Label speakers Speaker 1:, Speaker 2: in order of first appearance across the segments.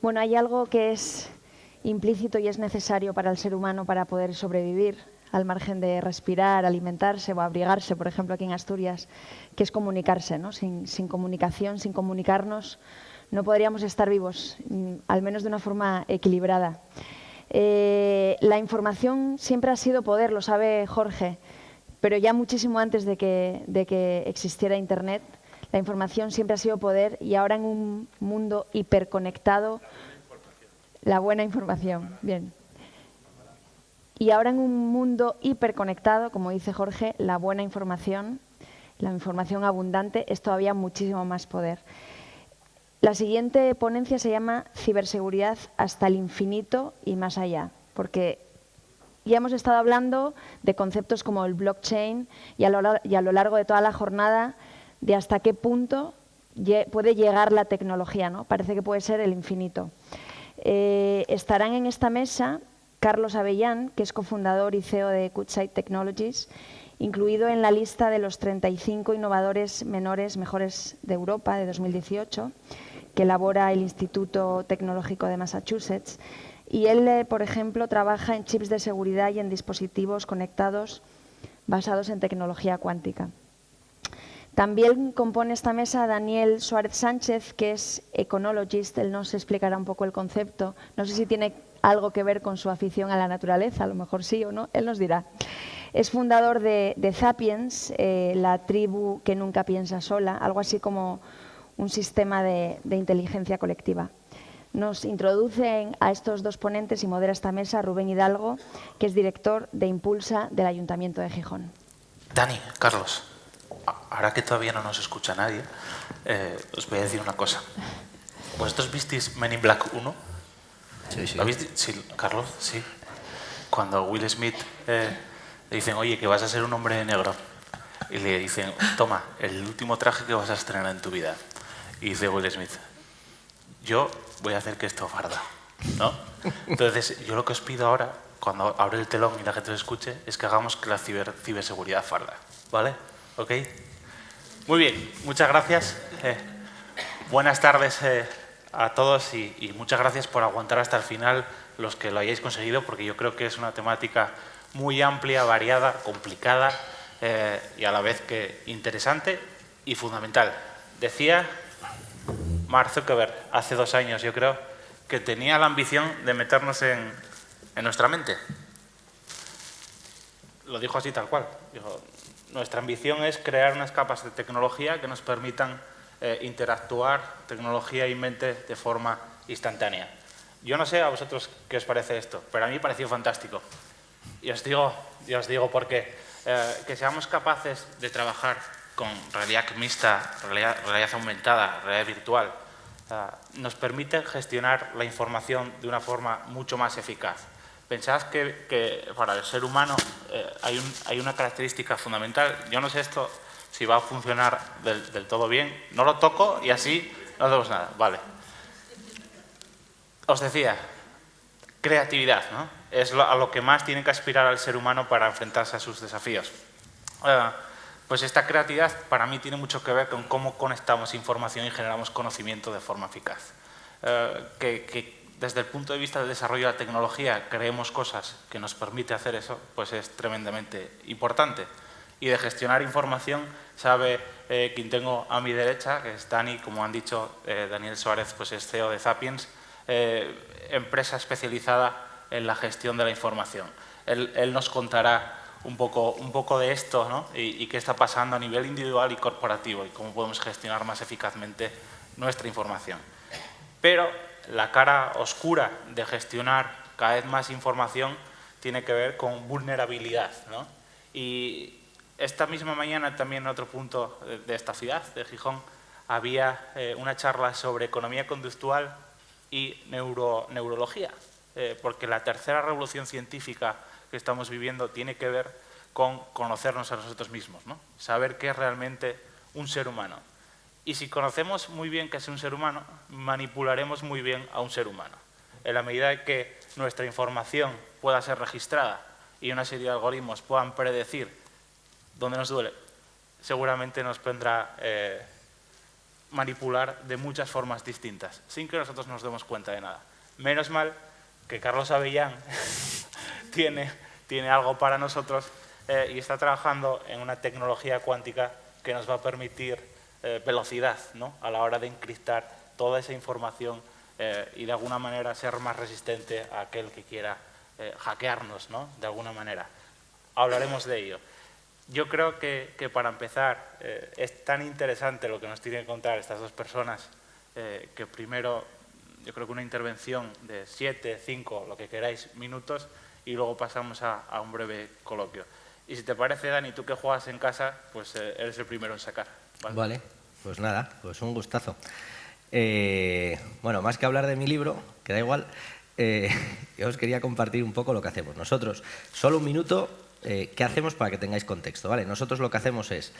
Speaker 1: Bueno, hay algo que es implícito y es necesario para el ser humano para poder sobrevivir, al margen de respirar, alimentarse o abrigarse, por ejemplo, aquí en Asturias, que es comunicarse, ¿no? Sin comunicación, sin comunicarnos, no podríamos estar vivos, al menos de una forma equilibrada. La información siempre ha sido poder, lo sabe Jorge, pero ya muchísimo antes de que existiera Internet, la información siempre ha sido poder y ahora en un mundo hiperconectado, la buena información, bien. Y ahora en un mundo hiperconectado, como dice Jorge, la buena información, la información abundante, es todavía muchísimo más poder. La siguiente ponencia se llama Ciberseguridad hasta el infinito y más allá, porque ya hemos estado hablando de conceptos como el blockchain y a lo largo de toda la jornada de hasta qué punto puede llegar la tecnología, ¿no? Parece que puede ser el infinito. Estarán en esta mesa Carlos Avellán, que es cofundador y CEO de Kutzite Technologies, incluido en la lista de los 35 innovadores menores mejores de Europa de 2018, que elabora el Instituto Tecnológico de Massachusetts. Y él, por ejemplo, trabaja en chips de seguridad y en dispositivos conectados basados en tecnología cuántica. También compone esta mesa Daniel Suárez Sánchez, que es econologist. Él nos explicará un poco el concepto. No sé si tiene algo que ver con su afición a la naturaleza, a lo mejor sí o no, él nos dirá. Es fundador de Sapiens, la tribu que nunca piensa sola, algo así como un sistema de inteligencia colectiva. Nos introducen a estos dos ponentes y modera esta mesa Rubén Hidalgo, que es director de Impulsa del Ayuntamiento de Gijón.
Speaker 2: Dani, Carlos, ahora que todavía no nos escucha nadie, os voy a decir una cosa. ¿Vosotros visteis Men in Black 1?
Speaker 3: Sí, sí.
Speaker 2: ¿Lo habéis sí, Carlos, sí. Cuando Will Smith le dicen, oye, que vas a ser un hombre negro. Y le dicen, toma, el último traje que vas a estrenar en tu vida. Y dice Will Smith, yo voy a hacer que esto farda, ¿no? Entonces, yo lo que os pido ahora, cuando abre el telón y la gente os escuche, es que hagamos que la ciberseguridad farda, ¿vale? ¿Ok? Muy bien, muchas gracias. Buenas tardes a todos y muchas gracias por aguantar hasta el final los que lo hayáis conseguido, porque yo creo que es una temática muy amplia, variada, complicada y a la vez que interesante y fundamental. Decía Mark Zuckerberg hace 2 años, yo creo, que tenía la ambición de meternos en nuestra mente. Lo dijo así tal cual. Dijo, nuestra ambición es crear unas capas de tecnología que nos permitan interactuar tecnología y mente de forma instantánea. Yo no sé a vosotros qué os parece esto, pero a mí me pareció fantástico. Y os digo por qué. Que seamos capaces de trabajar con realidad mixta, realidad aumentada, realidad virtual, nos permite gestionar la información de una forma mucho más eficaz. Pensad que para el ser humano hay una característica fundamental. Yo no sé esto si va a funcionar del todo bien. No lo toco y así no hacemos nada. Vale. Os decía, creatividad, ¿no? Es a lo que más tiene que aspirar al ser humano para enfrentarse a sus desafíos. Pues esta creatividad para mí tiene mucho que ver con cómo conectamos información y generamos conocimiento de forma eficaz. Que desde el punto de vista del desarrollo de la tecnología creemos cosas que nos permite hacer eso, pues es tremendamente importante. Y de gestionar información sabe quien tengo a mi derecha, que es Dani, como han dicho, Daniel Suárez, pues es CEO de Sapiens, empresa especializada en la gestión de la información. Él nos contará un poco de esto, ¿no? y qué está pasando a nivel individual y corporativo y cómo podemos gestionar más eficazmente nuestra información. Pero la cara oscura de gestionar cada vez más información tiene que ver con vulnerabilidad, ¿no? Y esta misma mañana también en otro punto de esta ciudad, de Gijón, había una charla sobre economía conductual y neurología, porque la tercera revolución científica que estamos viviendo tiene que ver con conocernos a nosotros mismos, ¿no? Saber qué es realmente un ser humano. Y si conocemos muy bien qué es un ser humano, manipularemos muy bien a un ser humano. En la medida de que nuestra información pueda ser registrada y una serie de algoritmos puedan predecir dónde nos duele, seguramente nos vendrá manipular de muchas formas distintas, sin que nosotros nos demos cuenta de nada. Menos mal que Carlos Avellán tiene algo para nosotros y está trabajando en una tecnología cuántica que nos va a permitir velocidad, ¿no?, a la hora de encriptar toda esa información y de alguna manera ser más resistente a aquel que quiera hackearnos, ¿no?, de alguna manera. Hablaremos de ello. Yo creo que para empezar es tan interesante lo que nos tienen que contar estas dos personas que primero yo creo que una intervención de 7, 5, lo que queráis, minutos y luego pasamos a un breve coloquio. Y si te parece, Dani, tú que juegas en casa, pues eres el primero en sacar.
Speaker 3: Vale, pues nada, pues un gustazo. Bueno, más que hablar de mi libro, que da igual, yo os quería compartir un poco lo que hacemos. Nosotros, solo un minuto, ¿qué hacemos para que tengáis contexto? ¿Vale? Nosotros lo que hacemos es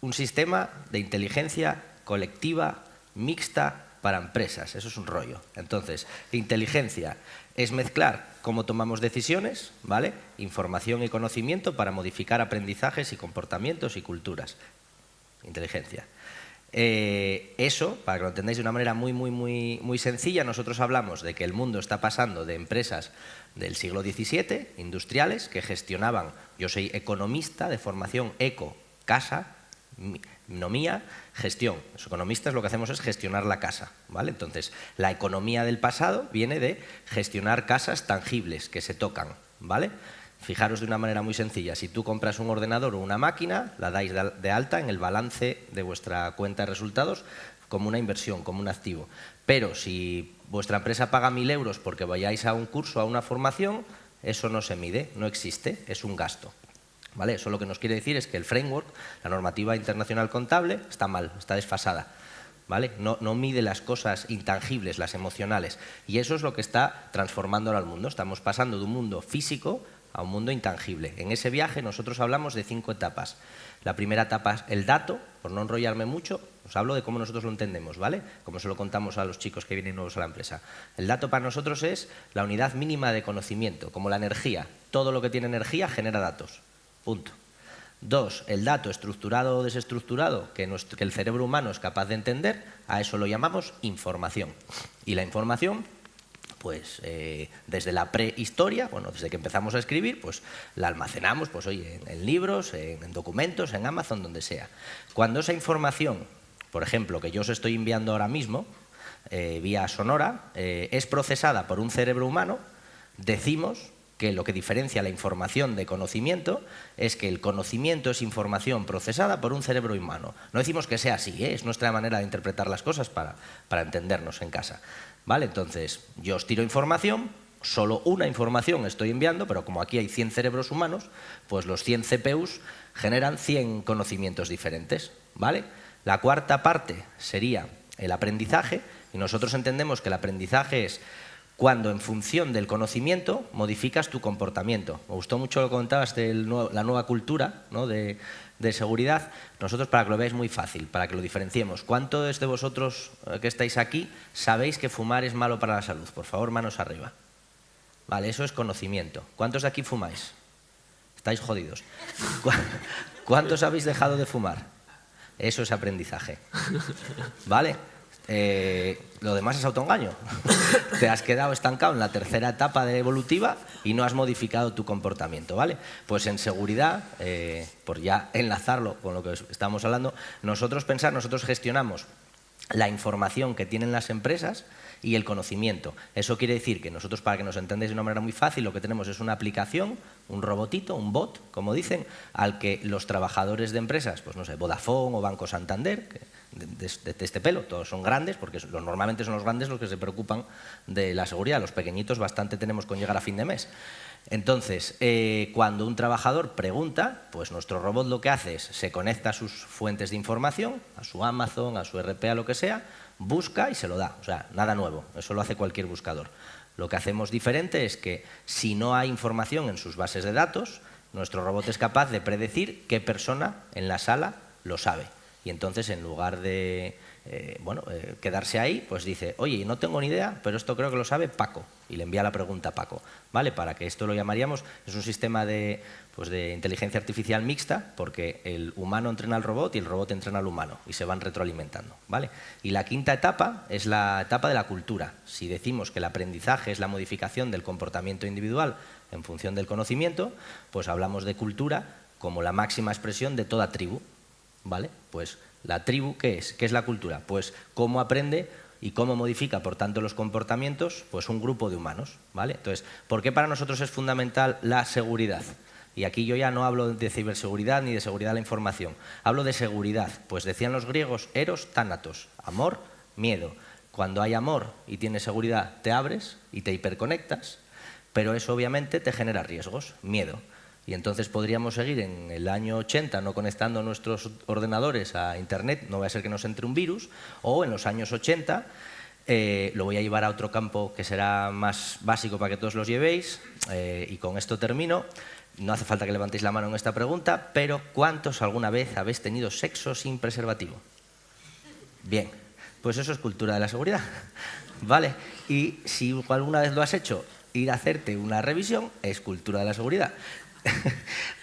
Speaker 3: un sistema de inteligencia colectiva mixta para empresas. Eso es un rollo. Entonces, inteligencia es mezclar cómo tomamos decisiones, ¿vale?, información y conocimiento para modificar aprendizajes y comportamientos y culturas. Inteligencia. Eso, para que lo entendáis de una manera muy sencilla, nosotros hablamos de que el mundo está pasando de empresas del siglo XVII, industriales, que gestionaban, yo soy economista de formación, casa, nomía, gestión. Los economistas lo que hacemos es gestionar la casa, ¿vale? Entonces, la economía del pasado viene de gestionar casas tangibles que se tocan, ¿vale? Fijaros de una manera muy sencilla, si tú compras un ordenador o una máquina, la dais de alta en el balance de vuestra cuenta de resultados como una inversión, como un activo. Pero si vuestra empresa paga 1.000 euros porque vayáis a un curso, a una formación, eso no se mide, no existe, es un gasto. ¿Vale? Eso lo que nos quiere decir es que el framework, la normativa internacional contable, está mal, está desfasada. ¿Vale? No mide las cosas intangibles, las emocionales. Y eso es lo que está transformando ahora el mundo. Estamos pasando de un mundo físico a un mundo intangible. En ese viaje nosotros hablamos de 5 etapas. La primera etapa es el dato, por no enrollarme mucho, os hablo de cómo nosotros lo entendemos, ¿vale? Como se lo contamos a los chicos que vienen nuevos a la empresa. El dato para nosotros es la unidad mínima de conocimiento, como la energía. Todo lo que tiene energía genera datos. Punto. 2, el dato estructurado o desestructurado que el cerebro humano es capaz de entender, a eso lo llamamos información. Y la información, pues desde la prehistoria, bueno, desde que empezamos a escribir, pues la almacenamos, pues oye, en libros, en documentos, en Amazon, donde sea. Cuando esa información, por ejemplo, que yo os estoy enviando ahora mismo, vía sonora, es procesada por un cerebro humano, decimos que lo que diferencia la información de conocimiento es que el conocimiento es información procesada por un cerebro humano. No decimos que sea así, es nuestra manera de interpretar las cosas para entendernos en casa. ¿Vale? Entonces, yo os tiro información, solo una información estoy enviando, pero como aquí hay 100 cerebros humanos, pues los 100 CPUs generan 100 conocimientos diferentes. ¿Vale? La cuarta parte sería el aprendizaje, y nosotros entendemos que el aprendizaje es cuando en función del conocimiento modificas tu comportamiento. Me gustó mucho lo que contabas de la nueva cultura, ¿no?, de seguridad. Nosotros, para que lo veáis muy fácil, para que lo diferenciemos, ¿cuántos de vosotros que estáis aquí sabéis que fumar es malo para la salud? Por favor, manos arriba. Vale, eso es conocimiento. ¿Cuántos de aquí fumáis? Estáis jodidos. ¿Cuántos habéis dejado de fumar? Eso es aprendizaje. ¿Vale? Lo demás es autoengaño. Te has quedado estancado en la tercera etapa de evolutiva y no has modificado tu comportamiento, ¿vale? Pues en seguridad, por ya enlazarlo con lo que estamos hablando, nosotros gestionamos la información que tienen las empresas y el conocimiento. Eso quiere decir que nosotros, para que nos entendáis de una manera muy fácil, lo que tenemos es una aplicación, un robotito, un bot, como dicen, al que los trabajadores de empresas, pues no sé, Vodafone o Banco Santander, de este pelo, todos son grandes, porque normalmente son los grandes los que se preocupan de la seguridad. Los pequeñitos bastante tenemos con llegar a fin de mes. Entonces, cuando un trabajador pregunta, pues nuestro robot lo que hace es se conecta a sus fuentes de información, a su Amazon, a su RP, a lo que sea, busca y se lo da. O sea, nada nuevo, eso lo hace cualquier buscador. Lo que hacemos diferente es que si no hay información en sus bases de datos, nuestro robot es capaz de predecir qué persona en la sala lo sabe. Y entonces, en lugar de quedarse ahí, pues dice, oye, no tengo ni idea, pero esto creo que lo sabe Paco. Y le envía la pregunta a Paco. ¿Vale? Para que esto lo llamaríamos, es un sistema de inteligencia artificial mixta, porque el humano entrena al robot y el robot entrena al humano, y se van retroalimentando. ¿Vale? Y la quinta etapa es la etapa de la cultura. Si decimos que el aprendizaje es la modificación del comportamiento individual en función del conocimiento, pues hablamos de cultura como la máxima expresión de toda tribu. ¿Vale? Pues la tribu, ¿qué es? ¿Qué es la cultura? Pues cómo aprende y cómo modifica, por tanto, los comportamientos, pues un grupo de humanos, ¿vale? Entonces, ¿por qué para nosotros es fundamental la seguridad? Y aquí yo ya no hablo de ciberseguridad ni de seguridad de la información, hablo de seguridad. Pues decían los griegos, eros, tánatos, amor, miedo. Cuando hay amor y tienes seguridad, te abres y te hiperconectas, pero eso obviamente te genera riesgos, miedo. Y entonces podríamos seguir en el año 80 no conectando nuestros ordenadores a Internet, no va a ser que nos entre un virus, o en los años 80, lo voy a llevar a otro campo que será más básico para que todos los llevéis, y con esto termino. No hace falta que levantéis la mano en esta pregunta, pero ¿cuántos alguna vez habéis tenido sexo sin preservativo? Bien, pues eso es cultura de la seguridad, ¿vale? Y si alguna vez lo has hecho, ir a hacerte una revisión es cultura de la seguridad.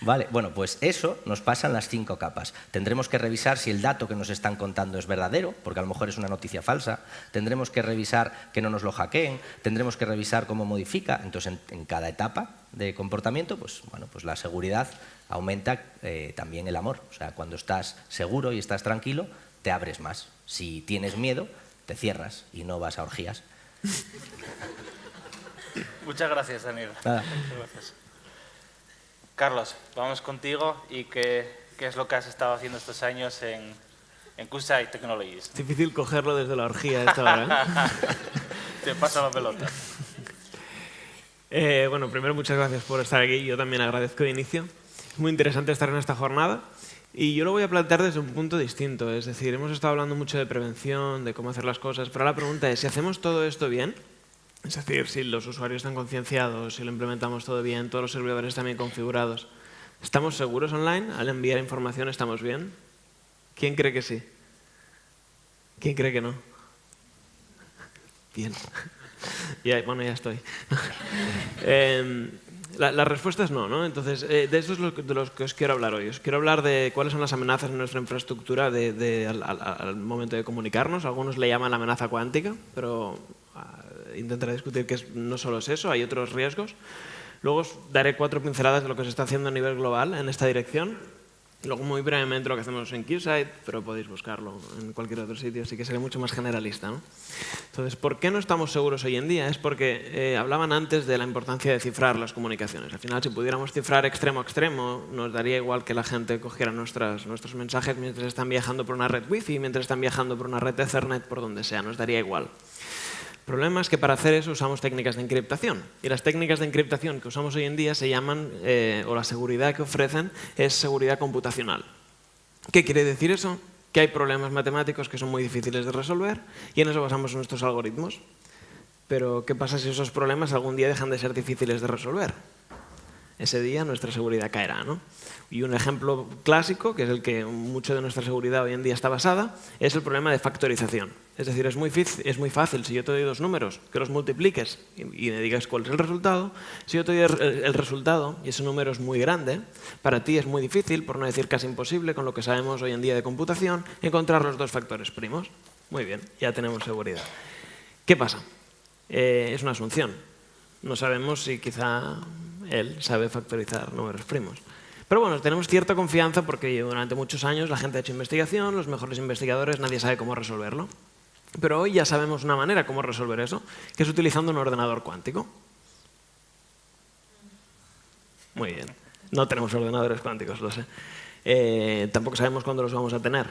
Speaker 3: Vale, bueno, pues eso nos pasa en las 5 capas. Tendremos que revisar si el dato que nos están contando es verdadero, porque a lo mejor es una noticia falsa. Tendremos que revisar que no nos lo hackeen. Tendremos que revisar cómo modifica. Entonces, en cada etapa de comportamiento, pues la seguridad aumenta también el amor. O sea, cuando estás seguro y estás tranquilo, te abres más. Si tienes miedo, te cierras y no vas a orgías.
Speaker 2: Muchas gracias, Daniel.
Speaker 3: Nada.
Speaker 2: Muchas gracias. Carlos, vamos contigo y qué es lo que has estado haciendo estos años en QSight Technologies.
Speaker 4: Es difícil cogerlo desde la orgía esta hora,
Speaker 2: Te paso la pelota.
Speaker 4: Bueno, primero muchas gracias por estar aquí. Yo también agradezco de inicio. Es muy interesante estar en esta jornada y yo lo voy a plantear desde un punto distinto. Es decir, hemos estado hablando mucho de prevención, de cómo hacer las cosas, pero la pregunta es, si hacemos todo esto bien, es decir, si los usuarios están concienciados, si lo implementamos todo bien, todos los servidores están bien configurados, ¿estamos seguros online? Al enviar información, ¿estamos bien? ¿Quién cree que sí? ¿Quién cree que no? Bien. Bueno, ya estoy. La respuesta es no, ¿no? Entonces, de eso es de los que os quiero hablar hoy. Os quiero hablar de cuáles son las amenazas en nuestra infraestructura al momento de comunicarnos. Algunos le llaman la amenaza cuántica, pero intentaré discutir que no solo es eso, hay otros riesgos. Luego os daré 4 pinceladas de lo que se está haciendo a nivel global en esta dirección. Luego, muy brevemente, lo que hacemos en QSight, pero podéis buscarlo en cualquier otro sitio, así que seré mucho más generalista, ¿no? Entonces, ¿por qué no estamos seguros hoy en día? Es porque hablaban antes de la importancia de cifrar las comunicaciones. Al final, si pudiéramos cifrar extremo a extremo, nos daría igual que la gente cogiera nuestros mensajes mientras están viajando por una red Wi-Fi, mientras están viajando por una red Ethernet, por donde sea, nos daría igual. El problema es que para hacer eso usamos técnicas de encriptación. Y las técnicas de encriptación que usamos hoy en día se llaman, o la seguridad que ofrecen, es seguridad computacional. ¿Qué quiere decir eso? Que hay problemas matemáticos que son muy difíciles de resolver y en eso basamos nuestros algoritmos. Pero, ¿qué pasa si esos problemas algún día dejan de ser difíciles de resolver? Ese día nuestra seguridad caerá, ¿no? Y un ejemplo clásico, que es el que mucho de nuestra seguridad hoy en día está basada, es el problema de factorización. Es decir, es muy fácil, si yo te doy 2 números, que los multipliques y me digas cuál es el resultado. Si yo te doy el resultado y ese número es muy grande, para ti es muy difícil, por no decir casi imposible, con lo que sabemos hoy en día de computación, encontrar los 2 factores primos. Muy bien, ya tenemos seguridad. ¿Qué pasa? Es una asunción. No sabemos si quizá él sabe factorizar números primos. Pero bueno, tenemos cierta confianza porque durante muchos años la gente ha hecho investigación, los mejores investigadores, nadie sabe cómo resolverlo. Pero hoy ya sabemos una manera cómo resolver eso, que es utilizando un ordenador cuántico. Muy bien. No tenemos ordenadores cuánticos, lo sé. Tampoco sabemos cuándo los vamos a tener.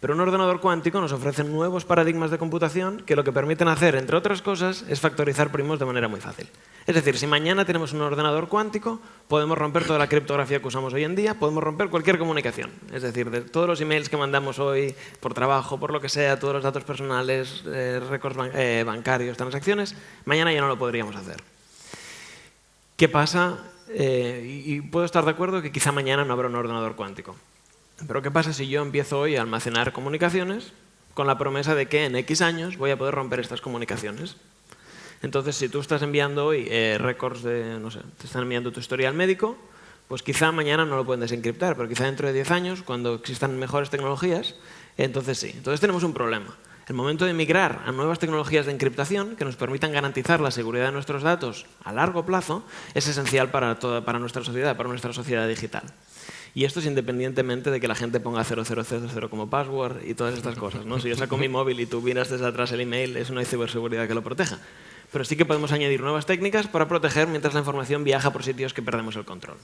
Speaker 4: Pero un ordenador cuántico nos ofrece nuevos paradigmas de computación que lo que permiten hacer, entre otras cosas, es factorizar primos de manera muy fácil. Es decir, si mañana tenemos un ordenador cuántico, podemos romper toda la criptografía que usamos hoy en día, podemos romper cualquier comunicación. Es decir, de todos los emails que mandamos hoy, por trabajo, por lo que sea, todos los datos personales, récords bancarios, transacciones, mañana ya no lo podríamos hacer. ¿Qué pasa? Y puedo estar de acuerdo que quizá mañana no habrá un ordenador cuántico. Pero ¿qué pasa si yo empiezo hoy a almacenar comunicaciones con la promesa de que en X años voy a poder romper estas comunicaciones. Entonces, si tú estás enviando hoy récords de, no sé, te están enviando tu historial médico, pues quizá mañana no lo pueden desencriptar, pero quizá dentro de 10 años, cuando existan mejores tecnologías, entonces sí. Entonces tenemos un problema. El momento de migrar a nuevas tecnologías de encriptación que nos permitan garantizar la seguridad de nuestros datos a largo plazo es esencial para nuestra sociedad, para nuestra sociedad digital. Y esto es independientemente de que la gente ponga 0000 como password y todas estas cosas, ¿no? Si yo saco mi móvil y tú miras desde atrás el email, eso no hay ciberseguridad que lo proteja. Pero sí que podemos añadir nuevas técnicas para proteger mientras la información viaja por sitios que perdemos el control.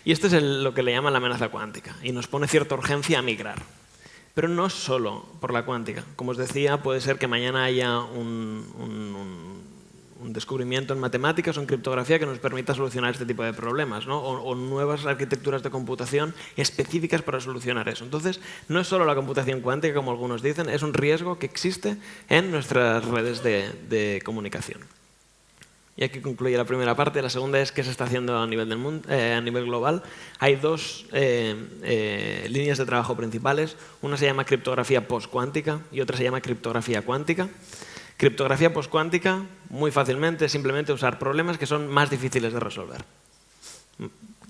Speaker 4: Y esto es lo que le llaman la amenaza cuántica y nos pone cierta urgencia a migrar. Pero no solo por la cuántica. Como os decía, puede ser que mañana haya un descubrimiento en matemáticas o en criptografía que nos permita solucionar este tipo de problemas, ¿no? o nuevas arquitecturas de computación específicas para solucionar eso. Entonces, no es solo la computación cuántica, como algunos dicen, es un riesgo que existe en nuestras redes de comunicación. Y aquí concluye la primera parte. La segunda es qué se está haciendo a nivel del mundo, a nivel global. Hay dos líneas de trabajo principales. Una se llama criptografía postcuántica y otra se llama criptografía cuántica. Criptografía postcuántica, muy fácilmente, es simplemente usar problemas que son más difíciles de resolver.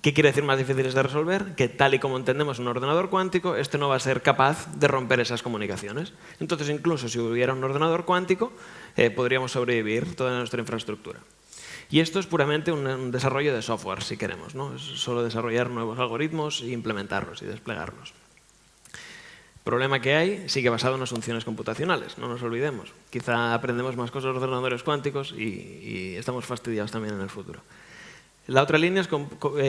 Speaker 4: ¿Qué quiere decir más difíciles de resolver? Que tal y como entendemos un ordenador cuántico, este no va a ser capaz de romper esas comunicaciones. Entonces, incluso si hubiera un ordenador cuántico, podríamos sobrevivir toda nuestra infraestructura. Y esto es puramente un desarrollo de software, si queremos, ¿no? Es solo desarrollar nuevos algoritmos e implementarlos y desplegarlos. El problema que hay sigue basado en las funciones computacionales, no nos olvidemos. Quizá aprendemos más cosas de los ordenadores cuánticos y estamos fastidiados también en el futuro. La otra línea es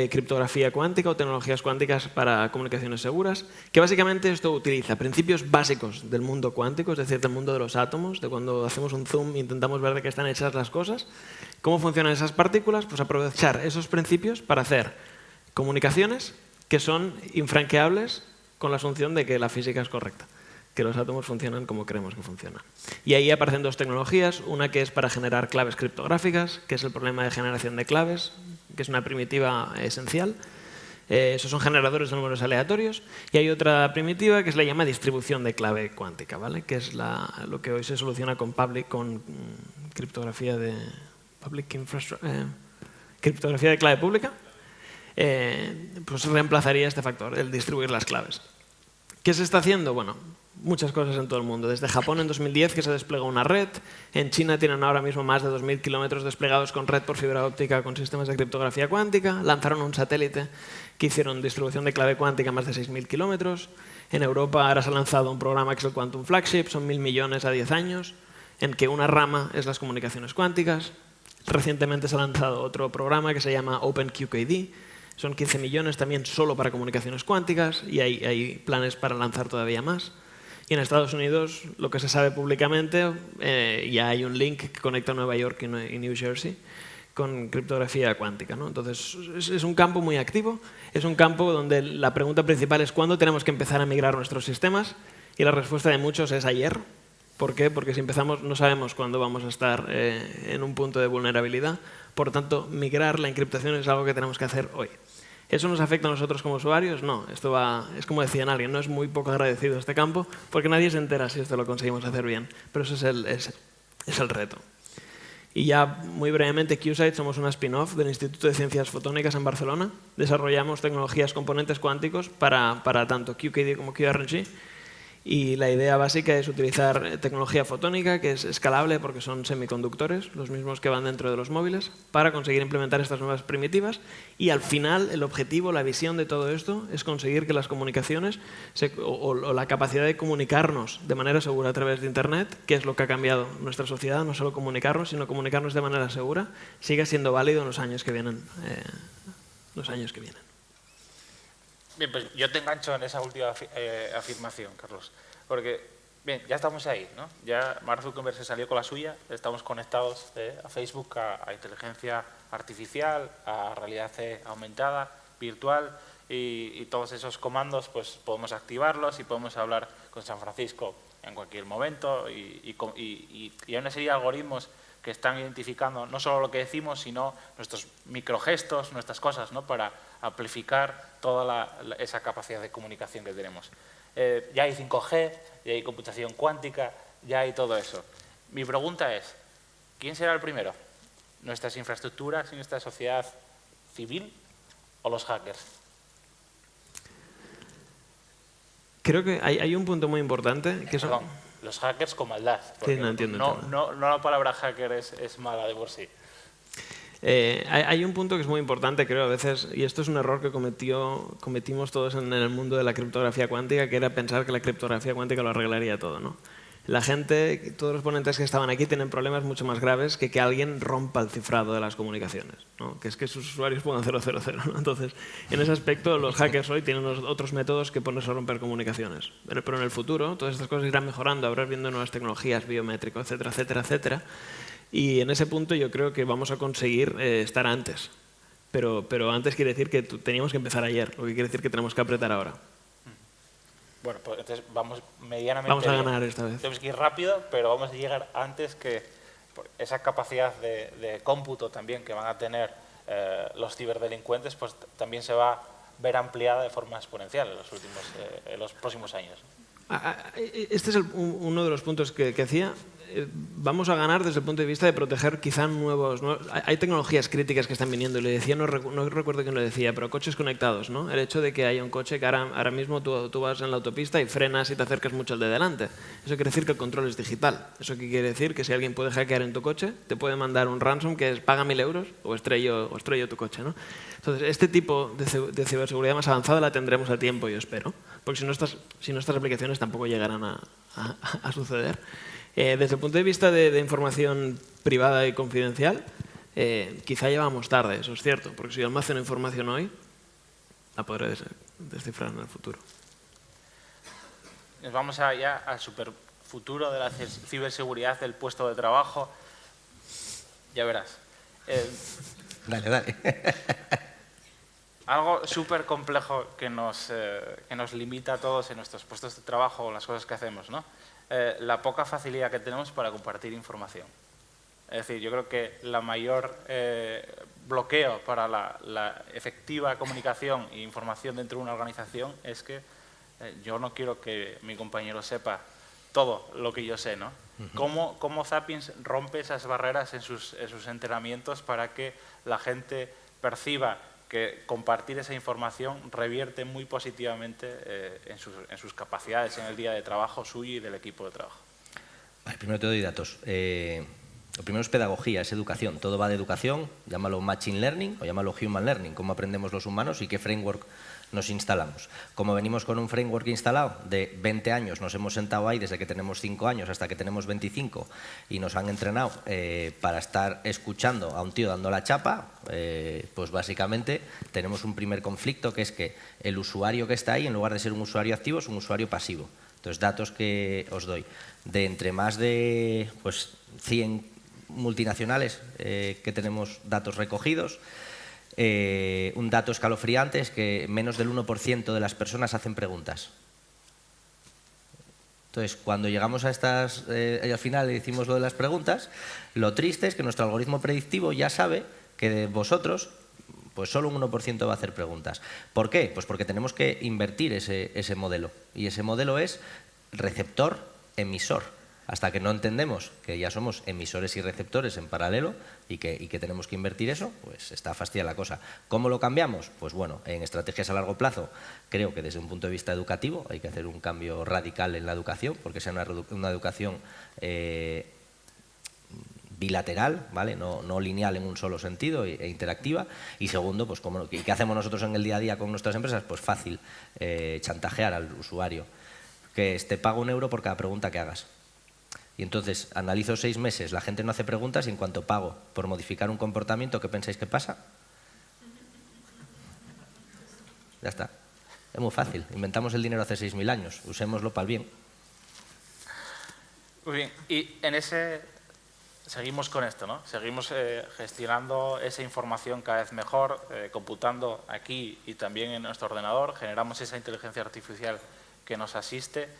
Speaker 4: criptografía cuántica o tecnologías cuánticas para comunicaciones seguras, que básicamente esto utiliza principios básicos del mundo cuántico, es decir, del mundo de los átomos, de cuando hacemos un zoom e intentamos ver de qué están hechas las cosas, cómo funcionan esas partículas, pues aprovechar esos principios para hacer comunicaciones que son infranqueables con la asunción de que la física es correcta, que los átomos funcionan como creemos que funcionan. Y ahí aparecen dos tecnologías, una que es para generar claves criptográficas, que es el problema de generación de claves, que es una primitiva esencial. Esos son generadores de números aleatorios. Y hay otra primitiva que se le llama distribución de clave cuántica, ¿vale? Que es lo que hoy se soluciona con criptografía de criptografía de clave pública. Pues reemplazaría este factor, el distribuir las claves. ¿Qué se está haciendo? Bueno, muchas cosas en todo el mundo. Desde Japón en 2010 que se desplegó una red. En China tienen ahora mismo más de 2.000 kilómetros desplegados con red por fibra óptica con sistemas de criptografía cuántica. Lanzaron un satélite que hicieron distribución de clave cuántica a más de 6.000 kilómetros. En Europa ahora se ha lanzado un programa que es el Quantum Flagship, son 1.000 millones a 10 años, en que una rama es las comunicaciones cuánticas. Recientemente se ha lanzado otro programa que se llama OpenQKD. Son 15 millones también solo para comunicaciones cuánticas y hay planes para lanzar todavía más. Y en Estados Unidos, lo que se sabe públicamente, ya hay un link que conecta Nueva York y New Jersey con criptografía cuántica, ¿no? Entonces, es un campo muy activo, es un campo donde la pregunta principal es ¿cuándo tenemos que empezar a migrar nuestros sistemas? Y la respuesta de muchos es ayer. ¿Por qué? Porque si empezamos no sabemos cuándo vamos a estar en un punto de vulnerabilidad. Por tanto, migrar la encriptación es algo que tenemos que hacer hoy. ¿Eso nos afecta a nosotros como usuarios? No, es como decían alguien, no es muy poco agradecido este campo porque nadie se entera si esto lo conseguimos hacer bien, pero eso es el reto. Y ya muy brevemente, QSight somos una spin-off del Instituto de Ciencias Fotónicas en Barcelona. Desarrollamos tecnologías componentes cuánticos para tanto QKD como QRNG. Y la idea básica es utilizar tecnología fotónica, que es escalable porque son semiconductores, los mismos que van dentro de los móviles, para conseguir implementar estas nuevas primitivas. Y al final, el objetivo, la visión de todo esto, es conseguir que las comunicaciones o la capacidad de comunicarnos de manera segura a través de Internet, que es lo que ha cambiado nuestra sociedad, no solo comunicarnos, sino comunicarnos de manera segura, siga siendo válido en los años que vienen.
Speaker 2: Bien, pues yo te engancho en esa última afirmación, Carlos, porque, bien, ya estamos ahí, ¿no? Ya Mark Zuckerberg se salió con la suya, estamos conectados a Facebook, a inteligencia artificial, a realidad aumentada, virtual, y todos esos comandos pues podemos activarlos y podemos hablar con San Francisco en cualquier momento y hay una serie de algoritmos que están identificando no solo lo que decimos, sino nuestros microgestos, nuestras cosas, ¿no? Para amplificar toda esa capacidad de comunicación que tenemos. ya hay 5G, ya hay computación cuántica, ya hay todo eso. Mi pregunta es, ¿quién será el primero? ¿Nuestras infraestructuras y nuestra sociedad civil o los hackers?
Speaker 4: Creo que hay un punto muy importante que son...
Speaker 2: Perdón, los hackers con maldad.
Speaker 4: Sí, no entiendo.
Speaker 2: No la palabra hacker es mala de por sí.
Speaker 4: Hay un punto que es muy importante, creo, a veces, y esto es un error que cometimos todos en el mundo de la criptografía cuántica, que era pensar que la criptografía cuántica lo arreglaría todo, ¿no? La gente, todos los ponentes que estaban aquí tienen problemas mucho más graves que alguien rompa el cifrado de las comunicaciones, ¿no? Que es que sus usuarios pongan 000, ¿no? Entonces, en ese aspecto, los hackers hoy tienen otros métodos que ponerse a romper comunicaciones. Pero en el futuro, todas estas cosas irán mejorando, habrá viendo nuevas tecnologías, biométricos, etcétera, etcétera, etcétera. Y en ese punto yo creo que vamos a conseguir estar antes. Pero antes quiere decir que teníamos que empezar ayer, lo que quiere decir que tenemos que apretar ahora.
Speaker 2: Bueno, pues entonces vamos medianamente
Speaker 4: Vamos a
Speaker 2: bien.
Speaker 4: ganar esta vez.
Speaker 2: Tenemos que ir rápido, pero vamos a llegar antes que esa capacidad de cómputo también que van a tener los ciberdelincuentes, pues también se va a ver ampliada de forma exponencial en los próximos años.
Speaker 4: Este es uno de los puntos que hacía. Vamos a ganar desde el punto de vista de proteger quizá nuevos... Hay tecnologías críticas que están viniendo, y le decía, no recuerdo quién lo decía, pero coches conectados, ¿no? El hecho de que haya un coche que ahora mismo tú vas en la autopista y frenas y te acercas mucho al de delante. Eso quiere decir que el control es digital. Eso quiere decir que si alguien puede hackear en tu coche, te puede mandar un ransom que es paga 1.000 euros o estrello tu coche, ¿no? Entonces, este tipo de ciberseguridad más avanzada la tendremos a tiempo, yo espero, porque si no estas aplicaciones tampoco llegarán a suceder. Desde el punto de vista de información privada y confidencial, quizá llevamos tarde, eso es cierto, porque si yo almaceno información hoy, la podré descifrar en el futuro.
Speaker 2: Nos vamos ya al superfuturo de la ciberseguridad del puesto de trabajo. Ya verás.
Speaker 3: Dale.
Speaker 2: Algo súper complejo que nos limita a todos en nuestros puestos de trabajo o las cosas que hacemos, ¿no? La poca facilidad que tenemos para compartir información. Es decir, yo creo que la mayor bloqueo para la efectiva comunicación e información dentro de una organización es que yo no quiero que mi compañero sepa todo lo que yo sé, ¿no? ¿Cómo Zappings rompe esas barreras en sus entrenamientos para que la gente perciba que compartir esa información revierte muy positivamente en sus capacidades en el día de trabajo suyo y del equipo de trabajo?
Speaker 3: Vale, primero te doy datos. Lo primero es pedagogía, es educación. Todo va de educación, llámalo machine learning o llámalo human learning, cómo aprendemos los humanos y qué framework nos instalamos. Como venimos con un framework instalado de 20 años, nos hemos sentado ahí desde que tenemos 5 años hasta que tenemos 25 y nos han entrenado para estar escuchando a un tío dando la chapa, pues básicamente tenemos un primer conflicto, que es que el usuario que está ahí, en lugar de ser un usuario activo, es un usuario pasivo. Entonces, datos que os doy, de entre más de 100 multinacionales que tenemos datos recogidos, un dato escalofriante es que menos del 1% de las personas hacen preguntas. Entonces, cuando llegamos a estas, al final le decimos lo de las preguntas, lo triste es que nuestro algoritmo predictivo ya sabe que de vosotros, pues solo un 1% va a hacer preguntas. ¿Por qué? Pues porque tenemos que invertir ese modelo. Y ese modelo es receptor-emisor. Hasta que no entendemos que ya somos emisores y receptores en paralelo y que tenemos que invertir eso, pues está fastidiada la cosa. ¿Cómo lo cambiamos? Pues bueno, en estrategias a largo plazo, creo que desde un punto de vista educativo hay que hacer un cambio radical en la educación, porque sea una educación bilateral, ¿vale? No lineal en un solo sentido e interactiva. Y segundo, pues ¿qué hacemos nosotros en el día a día con nuestras empresas? Pues fácil, chantajear al usuario. Que te pago 1 euro por cada pregunta que hagas. Y entonces analizo 6 meses, la gente no hace preguntas y en cuanto pago por modificar un comportamiento, ¿qué pensáis que pasa? Ya está. Es muy fácil. Inventamos el dinero hace 6.000 años. Usémoslo para el bien.
Speaker 2: Muy bien. Y en seguimos con esto, ¿no? Seguimos gestionando esa información cada vez mejor, computando aquí y también en nuestro ordenador. Generamos esa inteligencia artificial que nos asiste.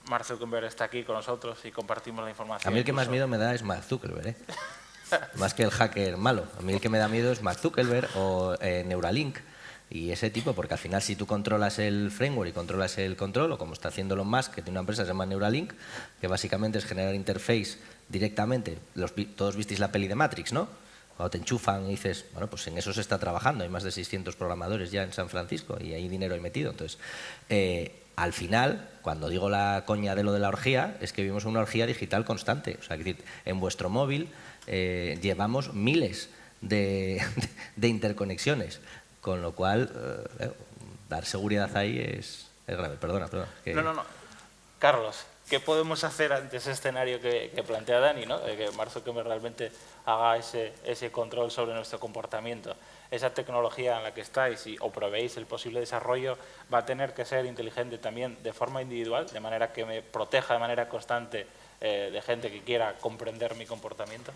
Speaker 2: Mark Zuckerberg está aquí con nosotros y compartimos la información.
Speaker 3: A mí el que más miedo me da es Mark Zuckerberg, más que el hacker malo. A mí el que me da miedo es Mark Zuckerberg o Neuralink, Y ese tipo, porque al final si tú controlas el framework y controlas el control, o como está haciendo Elon Musk, que tiene una empresa que se llama Neuralink, que básicamente es generar interface directamente. Todos visteis la peli de Matrix, ¿no? Cuando te enchufan y dices, bueno, pues en eso se está trabajando, hay más de 600 programadores ya en San Francisco y hay dinero ahí metido. Entonces, al final, cuando digo la coña de lo de la orgía, es que vivimos una orgía digital constante. O sea, es decir, en vuestro móvil llevamos miles de interconexiones, con lo cual dar seguridad ahí es grave. Perdona.
Speaker 2: No. Carlos, ¿qué podemos hacer ante ese escenario que plantea Dani, ¿no? De que Mark Zuckerberg realmente haga ese control sobre nuestro comportamiento? Esa tecnología en la que estáis o prevéis el posible desarrollo va a tener que ser inteligente también de forma individual, de manera que me proteja de manera constante de gente que quiera comprender mi comportamiento.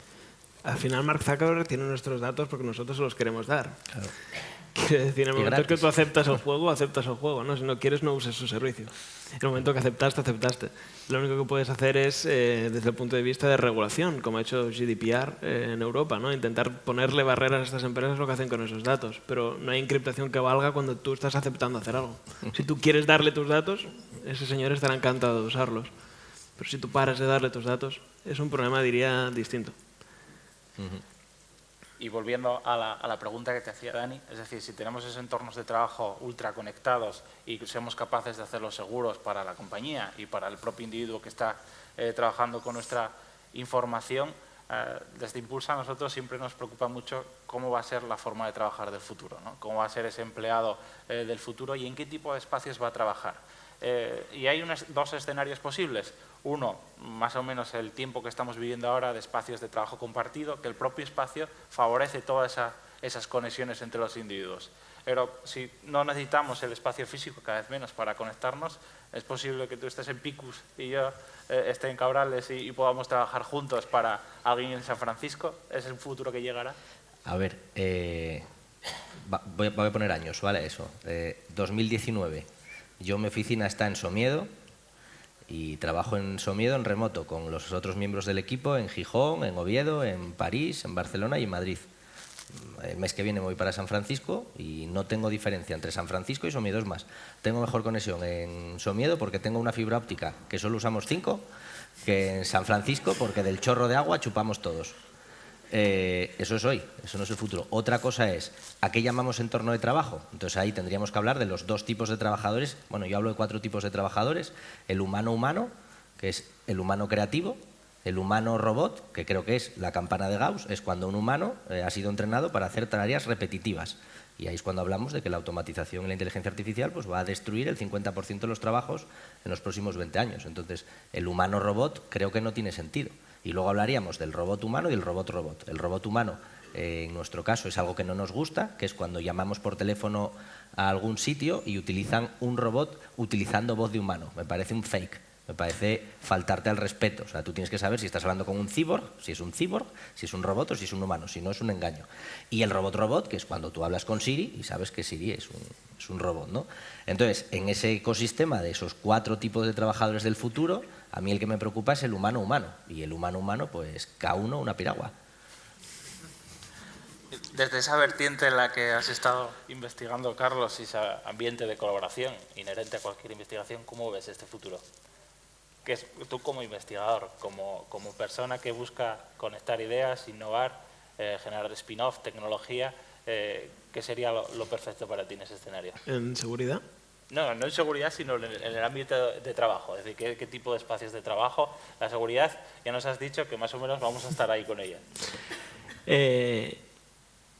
Speaker 4: Al final Mark Zuckerberg tiene nuestros datos porque nosotros se los queremos dar.
Speaker 3: Claro.
Speaker 4: Quiere decir, en el momento que tú aceptas el juego, ¿no? Si no quieres, no uses su servicio. En el momento que aceptaste. Lo único que puedes hacer es, desde el punto de vista de regulación, como ha hecho GDPR en Europa, ¿no? Intentar ponerle barreras a estas empresas lo que hacen con esos datos. Pero no hay encriptación que valga cuando tú estás aceptando hacer algo. Si tú quieres darle tus datos, ese señor estará encantado de usarlos. Pero si tú paras de darle tus datos, es un problema, diría, distinto.
Speaker 2: Y volviendo a la pregunta que te hacía Dani, es decir, si tenemos esos entornos de trabajo ultra conectados y somos capaces de hacerlos seguros para la compañía y para el propio individuo que está trabajando con nuestra información, desde Impulsa a nosotros siempre nos preocupa mucho cómo va a ser la forma de trabajar del futuro, ¿no? Cómo va a ser ese empleado del futuro y en qué tipo de espacios va a trabajar. Y hay dos escenarios posibles. Uno, más o menos el tiempo que estamos viviendo ahora de espacios de trabajo compartido, que el propio espacio favorece todas esas conexiones entre los individuos. Pero si no necesitamos el espacio físico cada vez menos para conectarnos, es posible que tú estés en Picus y yo esté en Cabrales y podamos trabajar juntos para alguien en San Francisco. ¿Es el futuro que llegará?
Speaker 3: A ver, voy a poner años, ¿vale? Eso. 2019. Mi oficina está en Somiedo y trabajo en Somiedo en remoto con los otros miembros del equipo en Gijón, en Oviedo, en París, en Barcelona y en Madrid. El mes que viene me voy para San Francisco y no tengo diferencia entre San Francisco y Somiedo. Es más, tengo mejor conexión en Somiedo porque tengo una fibra óptica que solo usamos 5 que en San Francisco porque del chorro de agua chupamos todos. Eso es hoy, eso no es el futuro. Otra cosa es, ¿a qué llamamos entorno de trabajo? Entonces ahí tendríamos que hablar de los 2 tipos de trabajadores. Bueno, yo hablo de 4 tipos de trabajadores. El humano-humano, que es el humano creativo. El humano-robot, que creo que es la campana de Gauss, es cuando un humano ha sido entrenado para hacer tareas repetitivas. Y ahí es cuando hablamos de que la automatización y la inteligencia artificial pues, va a destruir el 50% de los trabajos en los próximos 20 años. Entonces, el humano-robot creo que no tiene sentido. Y luego hablaríamos del robot humano y del robot-robot. El robot humano, en nuestro caso, es algo que no nos gusta, que es cuando llamamos por teléfono a algún sitio y utilizan un robot utilizando voz de humano. Me parece un fake. Me parece faltarte al respeto. O sea, tú tienes que saber si estás hablando con un cyborg, si es un robot o si es un humano. Si no, es un engaño. Y el robot-robot, que es cuando tú hablas con Siri y sabes que Siri es un robot, ¿no? Entonces, en ese ecosistema de esos 4 tipos de trabajadores del futuro, a mí el que me preocupa es el humano-humano. Y el humano-humano, pues, K1, una piragua.
Speaker 2: Desde esa vertiente en la que has estado investigando, Carlos, y ese ambiente de colaboración inherente a cualquier investigación, ¿cómo ves este futuro? Que es tú como investigador, como persona que busca conectar ideas, innovar, generar spin-off, tecnología, ¿qué sería lo perfecto para ti en ese escenario?
Speaker 4: ¿En seguridad?
Speaker 2: No en seguridad, sino en el ámbito de trabajo. Es decir, ¿qué tipo de espacios de trabajo? La seguridad, ya nos has dicho que más o menos vamos a estar ahí con ella.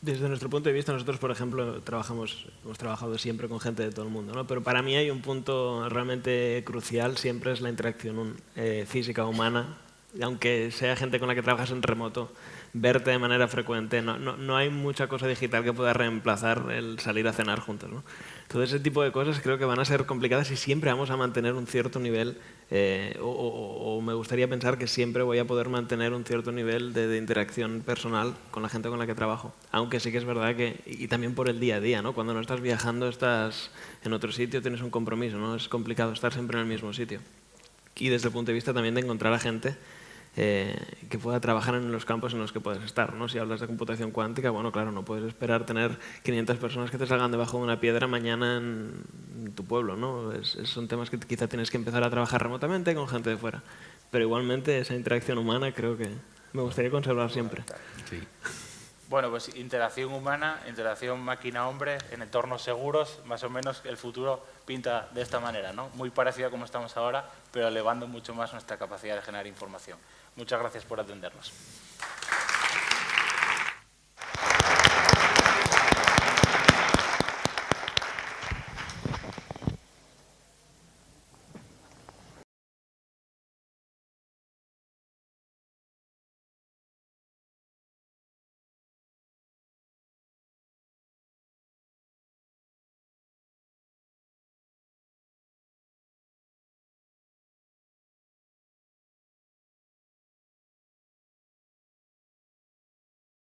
Speaker 4: Desde nuestro punto de vista, nosotros, por ejemplo, hemos trabajado siempre con gente de todo el mundo, ¿no? Pero para mí hay un punto realmente crucial, siempre es la interacción física humana, aunque sea gente con la que trabajas en remoto, verte de manera frecuente, no hay mucha cosa digital que pueda reemplazar el salir a cenar juntos, ¿no? Todo ese tipo de cosas creo que van a ser complicadas y siempre vamos a mantener un cierto nivel, o me gustaría pensar que siempre voy a poder mantener un cierto nivel de interacción personal con la gente con la que trabajo. Aunque sí que es verdad que, y también por el día a día, ¿no? Cuando no estás viajando, estás en otro sitio, tienes un compromiso, ¿no? Es complicado estar siempre en el mismo sitio. Y desde el punto de vista también de encontrar a gente que pueda trabajar en los campos en los que puedes estar, ¿no? Si hablas de computación cuántica, bueno, claro, no puedes esperar tener 500 personas que te salgan debajo de una piedra mañana en tu pueblo, ¿no? Son temas que quizá tienes que empezar a trabajar remotamente con gente de fuera. Pero igualmente esa interacción humana creo que me gustaría conservar siempre.
Speaker 3: Sí.
Speaker 2: Bueno, pues interacción humana, interacción máquina-hombre en entornos seguros, más o menos el futuro pinta de esta manera, ¿no? Muy parecido a como estamos ahora, pero elevando mucho más nuestra capacidad de generar información. Muchas gracias por atendernos.